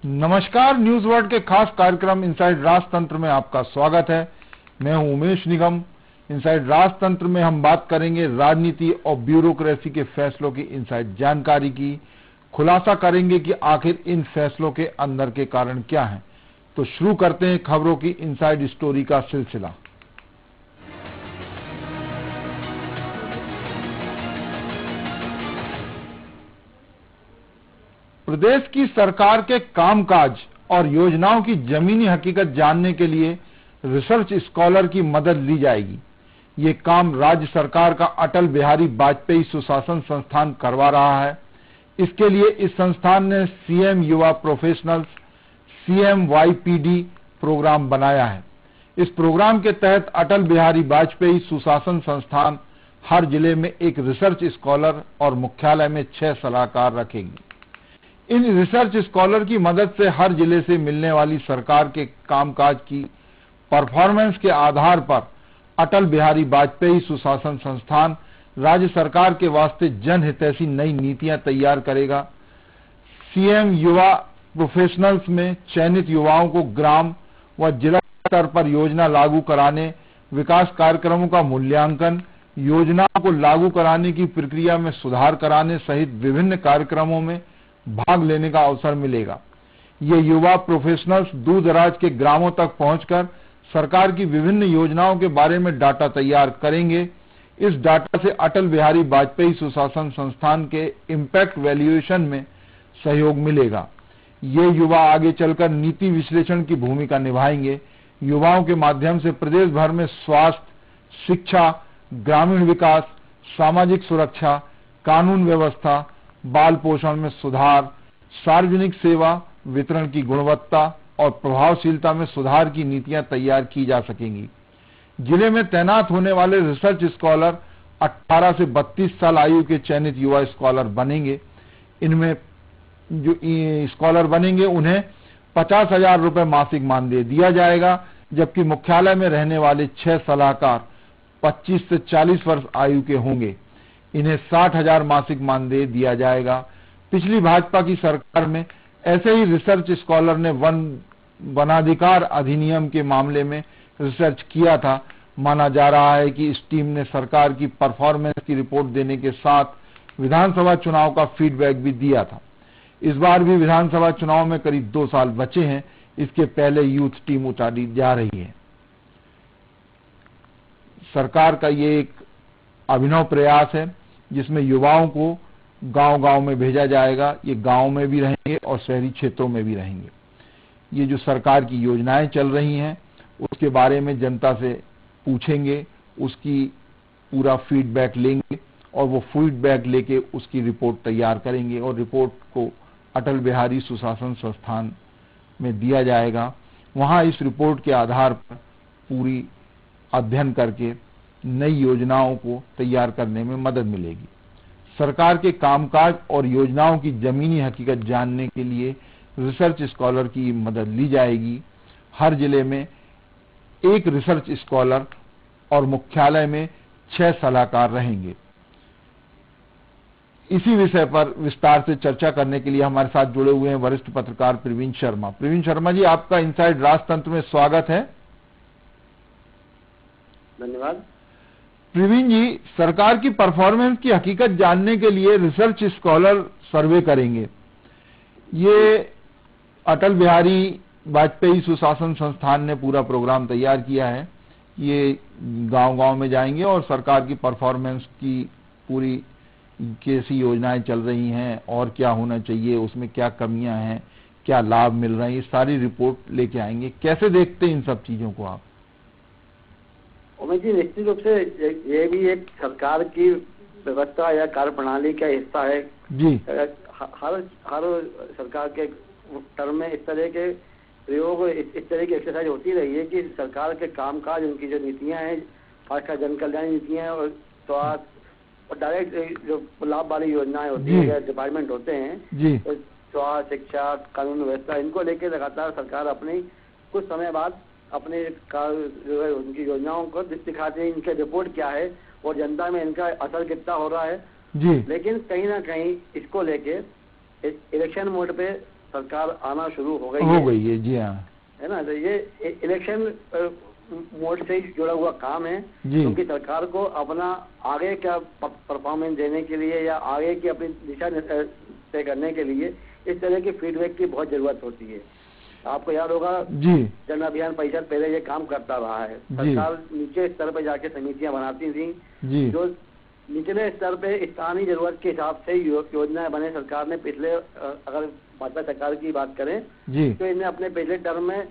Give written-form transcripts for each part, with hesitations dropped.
नमस्कार, news world के खास कार्यक्रम इनसाइड राजतंत्र में आपका स्वागत है। मैं हूं उमेश निगम। इनसाइड राजतंत्र में हम बात करेंगे राजनीति और ब्यूरोक्रेसी के फैसलों की इनसाइड जानकारी की। खुलासा करेंगे कि आखिर इन फैसलों के अंदर के कारण क्या हैं। तो शुरू करते हैं खबरों की इनसाइड स्टोरी का सिलसिला। प्रदेश की सरकार के कामकाज और योजनाओं की जमीनी हकीकत जानने के लिए रिसर्च स्कॉलर की मदद ली जाएगी। ये काम राज्य सरकार का अटल बिहारी वाजपेयी सुशासन संस्थान करवा रहा है। इसके लिए इस संस्थान ने सीएम युवा प्रोफेशनल्स CMYPD प्रोग्राम बनाया है। इस प्रोग्राम के तहत अटल बिहारी वाजपेयी सुशासन संस्थान हर जिले में एक रिसर्च स्कॉलर और मुख्यालय में 6 सलाहकार रखेगी। इन रिसर्च स्कॉलर की मदद से हर जिले से मिलने वाली सरकार के कामकाज की परफॉर्मेंस के आधार पर अटल बिहारी वाजपेयी सुशासन संस्थान राज्य सरकार के वास्ते जनहितैषी नई नीतियां तैयार करेगा। सीएम युवा प्रोफेशनल्स में चयनित युवाओं को ग्राम व जिला स्तर पर योजना लागू कराने, विकास कार्यक्रमों का मूल्यांकन, योजनाओं को लागू कराने की प्रक्रिया में सुधार कराने सहित विभिन्न कार्यक्रमों में भाग लेने का अवसर मिलेगा। ये युवा प्रोफेशनल्स दूर दराज के ग्रामों तक पहुंचकर सरकार की विभिन्न योजनाओं के बारे में डाटा तैयार करेंगे। इस डाटा से अटल बिहारी वाजपेयी सुशासन संस्थान के इम्पैक्ट वैल्यूएशन में सहयोग मिलेगा। ये युवा आगे चलकर नीति विश्लेषण की भूमिका निभाएंगे। युवाओं के माध्यम से प्रदेश भर में स्वास्थ्य, शिक्षा, ग्रामीण विकास, सामाजिक सुरक्षा, कानून व्यवस्था, बाल पोषण में सुधार, सार्वजनिक सेवा वितरण की गुणवत्ता और प्रभावशीलता में सुधार की नीतियां तैयार की जा सकेंगी। जिले में तैनात होने वाले रिसर्च स्कॉलर 18 से 32 साल आयु के चयनित युवा स्कॉलर बनेंगे। इनमें जो स्कॉलर बनेंगे उन्हें 50,000 रुपए मासिक मानदेय दिया जाएगा, जबकि मुख्यालय में रहने वाले 6 सलाहकार 25 से 40 वर्ष आयु के होंगे। इन्हें 60,000 मासिक मानदेय दिया जाएगा। पिछली भाजपा की सरकार में ऐसे ही रिसर्च स्कॉलर ने वनाधिकार अधिनियम के मामले में रिसर्च किया था। माना जा रहा है कि इस टीम ने सरकार की परफॉर्मेंस की रिपोर्ट देने के साथ विधानसभा चुनाव का फीडबैक भी दिया था। इस बार भी विधानसभा चुनाव में करीब 2 साल बचे हैं। इसके पहले यूथ टीम उतारी जा रही है। सरकार का ये एक अभिनव प्रयास है जिसमें युवाओं को गांव-गांव में भेजा जाएगा। ये गांव में भी रहेंगे और शहरी क्षेत्रों में भी रहेंगे। ये जो सरकार की योजनाएं चल रही हैं उसके बारे में जनता से पूछेंगे, उसकी पूरा फीडबैक लेंगे और वो फीडबैक लेके उसकी रिपोर्ट तैयार करेंगे और रिपोर्ट को अटल बिहारी सुशासन संस्थान में दिया जाएगा। वहां इस रिपोर्ट के आधार पर पूरी अध्ययन करके नई योजनाओं को तैयार करने में मदद मिलेगी। सरकार के कामकाज और योजनाओं की जमीनी हकीकत जानने के लिए रिसर्च स्कॉलर की मदद ली जाएगी। हर जिले में एक रिसर्च स्कॉलर और मुख्यालय में 6 सलाहकार रहेंगे। इसी विषय पर विस्तार से चर्चा करने के लिए हमारे साथ जुड़े हुए हैं वरिष्ठ पत्रकार प्रवीण शर्मा। प्रवीण शर्मा जी, आपका इनसाइड राजतंत्र में स्वागत है। धन्यवाद। प्रवीण जी, सरकार की परफॉर्मेंस की हकीकत जानने के लिए रिसर्च स्कॉलर सर्वे करेंगे। ये अटल बिहारी वाजपेयी सुशासन संस्थान ने पूरा प्रोग्राम तैयार किया है। ये गांव-गांव में जाएंगे और सरकार की परफॉर्मेंस की पूरी कैसी योजनाएं चल रही हैं और क्या होना चाहिए, उसमें क्या कमियां हैं, क्या लाभ मिल रहे हैं, ये सारी रिपोर्ट लेके आएंगे। कैसे देखते हैं इन सब चीजों को आप? उमेश जी, निश्चित रूप से ये भी एक सरकार की व्यवस्था या कार्य प्रणाली का हिस्सा है जी। हर सरकार के टर्म में इस तरह के प्रयोग, इस तरह की एक्सरसाइज होती रही है कि सरकार के कामकाज, उनकी जो नीतियां हैं, खासकर जन कल्याण नीतियां और स्वास्थ्य और डायरेक्ट जो लाभ वाली योजनाएं होती है, डिपार्टमेंट होते हैं, तो स्वास्थ्य, शिक्षा, कानून व्यवस्था, इनको लेकर लगातार सरकार अपनी कुछ समय बाद अपने जो है उनकी योजनाओं को दिखाते हैं, इनका रिपोर्ट क्या है और जनता में इनका असर कितना हो रहा है जी। लेकिन कहीं ना कहीं इसको लेके इलेक्शन मोड पे सरकार आना शुरू हो गई है। जी हाँ, है ना। तो ये इलेक्शन मोड से ही जुड़ा हुआ काम है, क्योंकि सरकार को अपना आगे का परफॉर्मेंस देने के लिए या आगे की अपनी दिशा तय करने के लिए इस तरह की फीडबैक की बहुत जरूरत होती है। आपको याद होगा जन अभियान परिषद पहले ये काम करता रहा है। सरकार नीचे स्तर पर जाके समितियां बनाती थी, जो निचले स्तर पे स्थानीय जरूरत के हिसाब से योजनाएं बने। सरकार ने पिछले, अगर भाजपा सरकार की बात करें तो इन्हें अपने पिछले टर्म में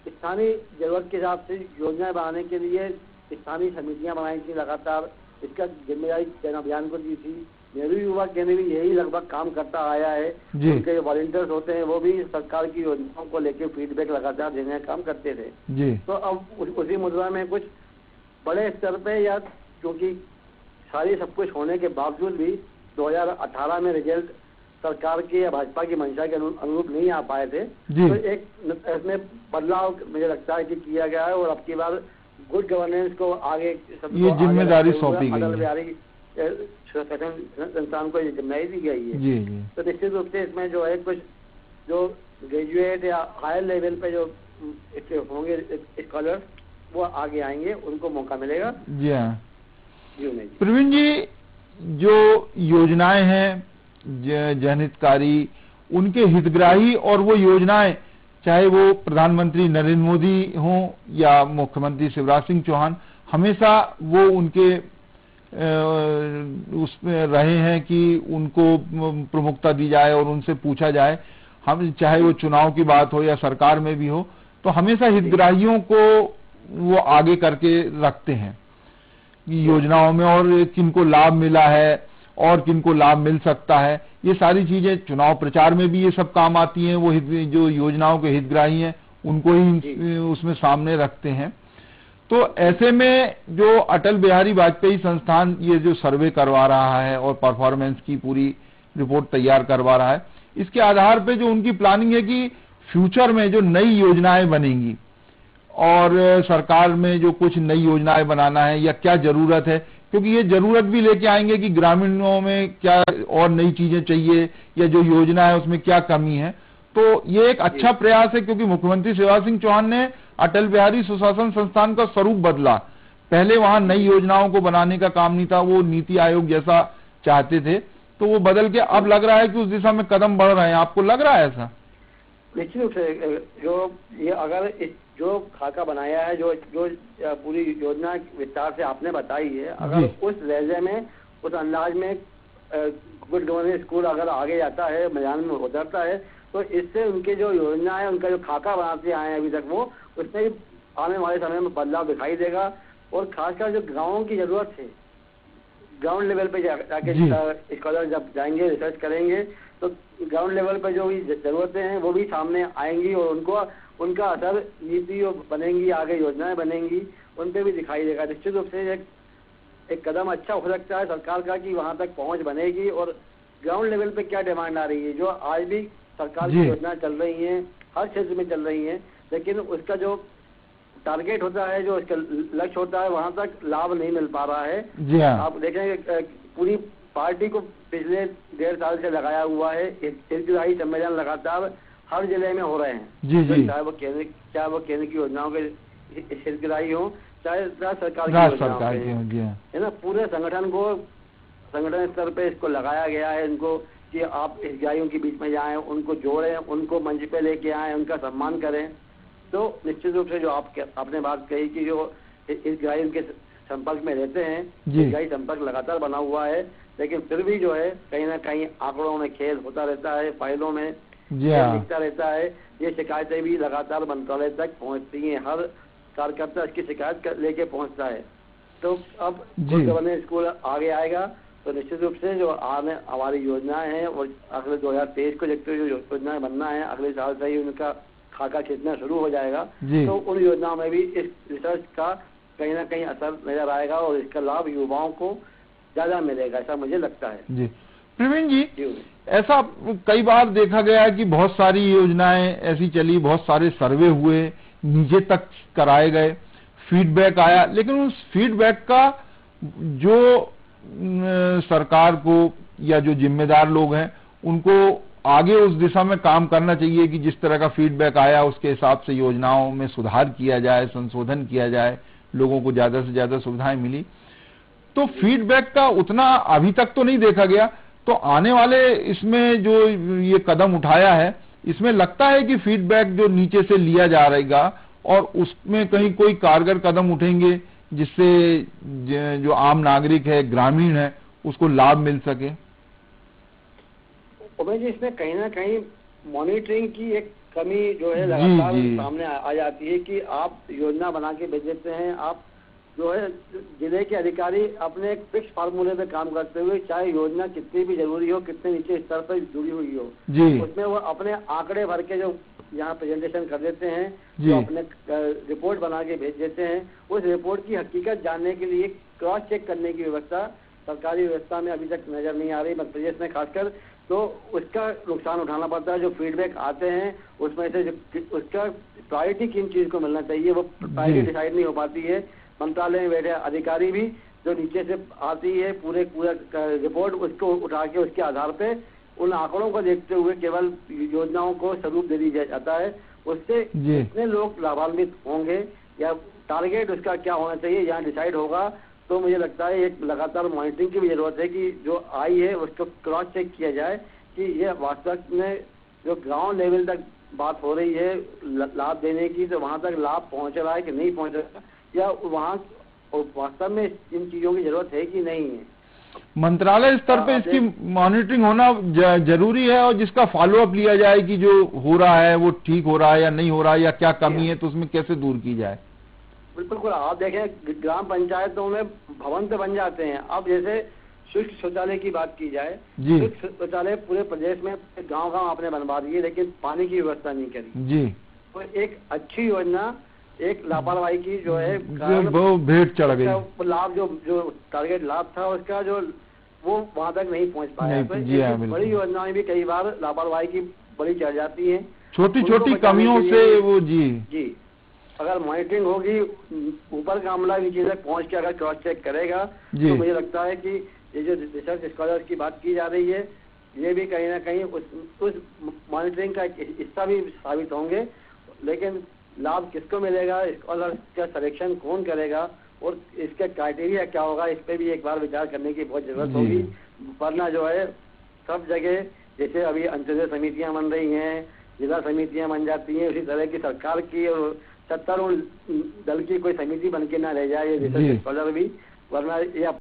स्थानीय जरूरत के हिसाब से योजनाएं बनाने के लिए स्थानीय समितियां बनाई थी लगातार। इसका जिम्मेदारी जन अभियान को दी थी। नेहरू युवा केंद्र भी यही लगभग काम करता आया है। उनके जो वॉलंटियर्स होते हैं वो भी सरकार की योजनाओं को लेकर फीडबैक लगातार देने का काम करते थे। तो अब उसी मुद्रा में कुछ बड़े स्तर पे, या क्योंकि सारी सब कुछ होने के बावजूद भी 2018 में रिजल्ट सरकार की या भाजपा की मंशा के अनुरूप नहीं आ पाए थे, तो एक इसमें बदलाव मुझे लगता है कि किया गया है। और अब की बार गुड गवर्नेंस को आगे ये जिम्मेदारी सौंपी गई अटल बिहारी संस्थान को जिम्मेदारी दी गई है। तो निश्चित रूप से इसमें जो है कुछ जो ग्रेजुएट या हायर लेवल पे जो होंगे स्कॉलर्स वो आगे आएंगे, उनको मौका मिलेगा। जी हाँ प्रवीण जी, जो योजनाएं हैं जनहितकारी, उनके हितग्राही और वो योजनाएं, चाहे वो प्रधानमंत्री नरेंद्र मोदी हों या मुख्यमंत्री शिवराज सिंह चौहान, हमेशा वो उनके उसमें रहे हैं कि उनको प्रमुखता दी जाए और उनसे पूछा जाए। हम चाहे वो चुनाव की बात हो या सरकार में भी हो, तो हमेशा हितग्राहियों को वो आगे करके रखते हैं योजनाओं में, और किनको लाभ मिला है और किनको लाभ मिल सकता है। ये सारी चीजें चुनाव प्रचार में भी ये सब काम आती हैं। वो जो योजनाओं के हितग्राही हैं उनको ही उसमें सामने रखते हैं। तो ऐसे में जो अटल बिहारी वाजपेयी संस्थान ये जो सर्वे करवा रहा है और परफॉर्मेंस की पूरी रिपोर्ट तैयार करवा रहा है, इसके आधार पे जो उनकी प्लानिंग है कि फ्यूचर में जो नई योजनाएं बनेंगी और सरकार में जो कुछ नई योजनाएं बनाना है या क्या जरूरत है, क्योंकि ये जरूरत भी लेके आएंगे कि ग्रामीणों में क्या और नई चीजें चाहिए या जो योजना है उसमें क्या कमी है। तो ये एक अच्छा प्रयास है, क्योंकि मुख्यमंत्री शिवराज सिंह चौहान ने अटल बिहारी सुशासन संस्थान का स्वरूप बदला। पहले वहां नई योजनाओं को बनाने का काम नहीं था, वो नीति आयोग जैसा चाहते थे, तो वो बदल के अब लग रहा है कि उस दिशा में कदम बढ़ रहे हैं। आपको लग रहा है ऐसा? निश्चित रूप से जो ये अगर जो खाका बनाया है, जो पूरी योजना विस्तार से आपने बताई है, अगर उस लहजे में, उस अंदाज में गुड गवर्नेंस स्कूल अगर आगे जाता है, मैदान में उतरता है, तो इससे उनके जो योजना है, उनका जो खाका बनाते आए हैं अभी तक, वो उसमें आने वाले समय में बदलाव दिखाई देगा। और खासकर जो गाँवों की जरूरत है, ग्राउंड लेवल पे जाके स्कॉलर जब जाएंगे, रिसर्च करेंगे, तो ग्राउंड लेवल पे जो भी जरूरतें हैं वो भी सामने आएंगी और उनका असर नीति बनेंगी, आगे योजनाएं बनेंगी, उन पे भी दिखाई देगा। निश्चित रूप से एक कदम अच्छा हो सकता है सरकार का कि वहां तक पहुंच बनेगी। और ग्राउंड लेवल पे क्या डिमांड आ रही है, जो आज भी सरकार की योजनाएं चल रही हैं, हर क्षेत्र में चल रही हैं, लेकिन उसका जो टारगेट होता है, जो उसका लक्ष्य होता है, वहां तक लाभ नहीं मिल पा रहा है। आप देखेंगे पूरी पार्टी को पिछले 1.5 साल से लगाया हुआ है, हितग्राही सम्मेलन लगातार हर जिले में हो रहे हैं। चाहे वो केंद्र की योजनाओं के हितग्राही हो, चाहे सरकार की योजनाओं के, है ना। पूरे संगठन स्तर पे इसको लगाया गया है इनको कि आप हितग्राहियों के बीच में जाएं, उनको जोड़ें, उनको मंच पे लेके आएं, उनका सम्मान करें। तो निश्चित रूप से जो आपने बात कही कि जो हितग्राही उनके संपर्क में रहते हैं, हितग्राही संपर्क लगातार बना हुआ है, लेकिन फिर भी जो है कहीं ना कहीं आंकड़ों में खेल होता रहता है, फाइलों में दिखता रहता है। ये शिकायतें भी लगातार मंत्रालय तक पहुंचती हैं, हर कार्यकर्ता इसकी शिकायत लेके पहुंचता है। तो अब गुड गवर्नेंस स्कूल आगे आएगा तो निश्चित रूप से जो आने हमारी योजनाएं हैं और अगले 2023 को देखते हुए जो योजनाएं बनना है, अगले साल से ही उनका खाका खींचना शुरू हो जाएगा। तो उन योजनाओं में भी इस रिसर्च का कहीं ना कहीं असर नजर आएगा और इसका लाभ युवाओं को ज्यादा मिलेगा, ऐसा मुझे लगता है। जी प्रवीण जी, ऐसा कई बार देखा गया है कि बहुत सारी योजनाएं ऐसी चली, बहुत सारे सर्वे हुए, नीचे तक कराए गए, फीडबैक आया, लेकिन उस फीडबैक का जो सरकार को या जो जिम्मेदार लोग हैं उनको आगे उस दिशा में काम करना चाहिए कि जिस तरह का फीडबैक आया उसके हिसाब से योजनाओं में सुधार किया जाए, संशोधन किया जाए, लोगों को ज्यादा से ज्यादा सुविधाएं मिली। तो फीडबैक का उतना अभी तक तो नहीं देखा गया, तो आने वाले इसमें जो ये कदम उठाया है, इसमें लगता है कि फीडबैक जो नीचे से लिया जा रहेगा और उसमें कहीं कोई कारगर कदम उठेंगे जिससे जो आम नागरिक है, ग्रामीण है, उसको लाभ मिल सके। उमेश जी, इसमें कहीं ना कहीं मॉनिटरिंग की एक कमी जो है लगातार सामने आ जाती है कि आप योजना बना के भेज देते हैं, आप जो है जिले के अधिकारी अपने एक फिक्स फार्मूले पे काम करते हुए, चाहे योजना कितनी भी जरूरी हो, कितने नीचे स्तर पर जुड़ी हुई हो, उसमें वो अपने आंकड़े भर के जो यहाँ प्रेजेंटेशन कर देते हैं, जो अपने रिपोर्ट बना के भेज देते हैं, उस रिपोर्ट की हकीकत जानने के लिए क्रॉस चेक करने की व्यवस्था सरकारी व्यवस्था में अभी तक नजर नहीं आ रही, मध्य प्रदेश में खासकर। तो उसका नुकसान उठाना पड़ता है। जो फीडबैक आते हैं उसमें से उसका प्रायोरिटी किन चीज को मिलना चाहिए, वो प्रायोरिटी डिसाइड नहीं हो पाती है। मंत्रालय में बैठे अधिकारी भी जो नीचे से आती है पूरा रिपोर्ट, उसको उठा के उसके आधार पे उन आंकड़ों को देखते हुए केवल योजनाओं को स्वरूप दे दिया जाता है। उससे कितने लोग लाभान्वित होंगे या टारगेट उसका क्या होना चाहिए, यहाँ डिसाइड होगा। तो मुझे लगता है एक लगातार मॉनिटरिंग की भी जरूरत है कि जो आई है उसको क्रॉस चेक किया जाए कि ये वास्तव में जो गांव लेवल तक बात हो रही है लाभ देने की, तो वहां तक लाभ पहुंच रहा है कि नहीं पहुंच रहा, या वहां वास्तव में इन चीजों की जरूरत है कि नहीं है। मंत्रालय स्तर पे इसकी मॉनिटरिंग होना जरूरी है और जिसका फॉलोअप लिया जाए कि जो हो रहा है वो ठीक हो रहा है या नहीं हो रहा है, या क्या कमी है तो उसमें कैसे दूर की जाए। बिल्कुल, आप देखें ग्राम पंचायतों में भवन तो बन जाते हैं। अब जैसे शुष्क शौचालय की बात की जाए, शुष्क शौचालय पूरे प्रदेश में गांव-गांव आपने बनवा दिए, लेकिन पानी की व्यवस्था नहीं करी जी। तो एक अच्छी योजना एक लापरवाही की जो है वो भेंट चढ़ गई, लाभ जो टारगेट लाभ था उसका जो वो वहां तक नहीं पहुंच पाया। तो बड़ी योजनाएं भी कई बार लापरवाही की बड़ी चढ़ जाती है, छोटी छोटी कमियों से वो जी। अगर मॉनिटरिंग होगी, ऊपर का अमला नीचे तक पहुंच के अगर क्रॉस चेक करेगा, तो मुझे लगता है कि ये जो रिसर्च स्कॉलर्स की बात की जा रही है, ये भी कहीं ना कहीं उस मॉनिटरिंग का हिस्सा भी साबित होंगे। लेकिन लाभ किसको मिलेगा, स्कॉलर का सिलेक्शन कौन करेगा और इसका क्राइटेरिया क्या होगा, इस पे भी एक बार विचार करने की बहुत जरूरत होगी। वरना जो है सब जगह जैसे अभी अंत्योदय समितियां बन रही हैं, जिला समितियां बन जाती हैं, उसी तरह की सरकार की और सत्तारूढ़ दल की कोई समिति बन के ना रह जाए ये रिसर्च स्कॉलर भी, वरना ये